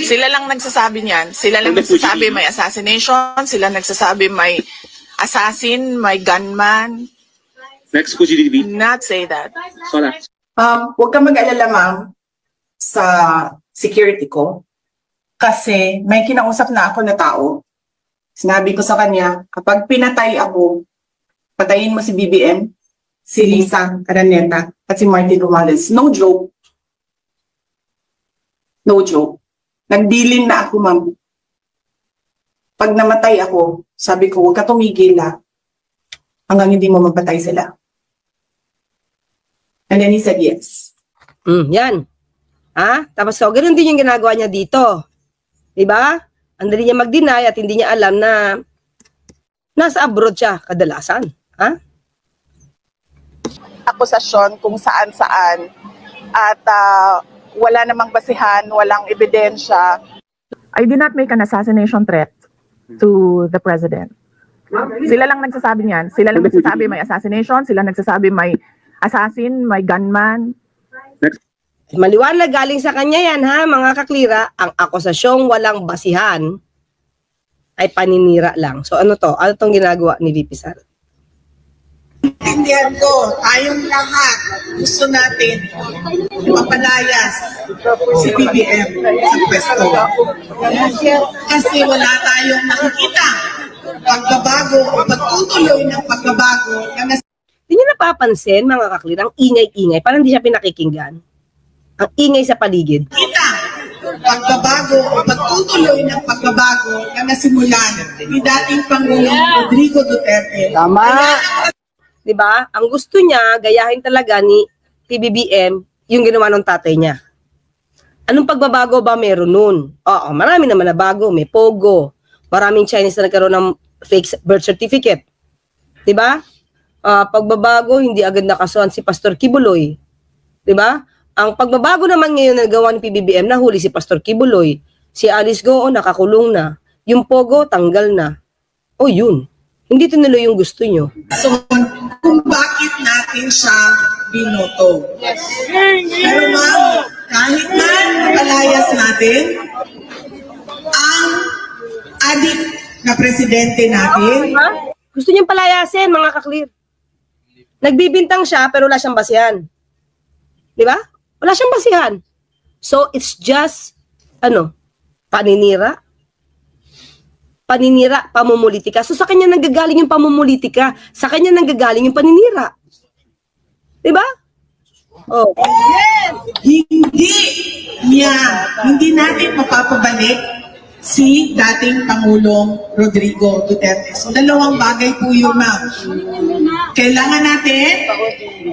Sila lang nagsasabi niyan. Sila lang nagsasabi may assassination. Sila nagsasabi may assassin, may gunman. Next, could you not say that. Huwag kang mag-alala, ma'am, sa security ko. Kasi may kinausap na ako na tao. Sinabi ko sa kanya, kapag pinatay ako, patayin mo si BBM, si Lisa Araneta, at si Martin Romualdez. No joke. No joke. Nagbilin na ako, ma'am. Pag namatay ako, sabi ko, huwag ka tumigil hanggang hindi mo mapatay sila. And then he said yes. Yan. Tapos so, ganoon din yung ginagawa niya dito. Diba? Ang dali niya mag-deny at hindi niya alam na nasa abroad siya kadalasan. Akusasyon kung saan-saan at wala namang basihan, walang ebidensya. I did not make an assassination threat to the president. Sila lang nagsasabi niyan. Sila lang nagsasabi may assassination. Sila nagsasabi may assassin, may gunman. Maliwanag galing sa kanya yan, mga kaklira. Ang akusasyong walang basihan ay paninira lang. So ano to? Ano tong ginagawa ni VP Sara? Intindihan ko, tayong lahat gusto natin mapalayas si BBM sa pwesto. Kasi wala tayong nakikita pagbabago o pagtutuloy ng pagbabago. Hindi niyo napapansin, mga kaklir, ang ingay-ingay, parang hindi siya pinakikinggan. Ang ingay sa paligid. Kita pagbabago o pagtutuloy ng pagbabago na nasimulan ni dating Pangulong Rodrigo Duterte. Tama. Diba? Ang gusto niya, gayahin talaga ni PBBM yung ginawa ng tatay niya. Anong pagbabago ba meron nun? Oo, marami naman na bago. May Pogo. Maraming Chinese na nagkaroon ng fake birth certificate. Diba? Pagbabago, hindi agad nakasuhan si Pastor Kibuloy. Diba? Ang pagbabago naman ngayon na nagawa ni PBBM, nahuli si Pastor Kibuloy. Si Alice Goo, nakakulong na. Yung Pogo, tanggal na. O yun. Hindi tinuloy yung gusto nyo. So, kung bakit natin siya binoto. Yes. Pero ma'am, kahit na mapalayas natin ang adik na presidente natin. Gusto niyang palayasin, mga kaklir. Nagbibintang siya, pero wala siyang basihan. Di ba? Wala siyang basihan. So, it's just, paninira. Paninira, pamumulitika. So, sa kanya nanggagaling yung pamumulitika. Sa kanya nanggagaling yung paninira. Diba? Oh. Hindi natin mapapabalik si dating Pangulong Rodrigo Duterte. So, dalawang bagay po yun, ma'am. Kailangan natin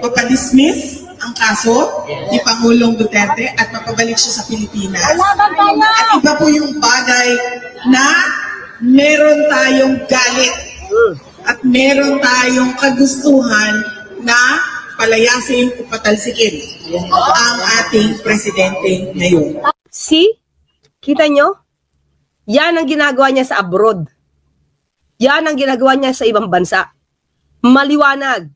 papadismiss ang kaso ni Pangulong Duterte at mapabalik siya sa Pilipinas. At iba po yung bagay na meron tayong galit at meron tayong kagustuhan na palayasin o patalsikin ang ating presidente ngayon. See? Kita nyo? Yan ang ginagawa niya sa abroad. Yan ang ginagawa niya sa ibang bansa. Maliwanag.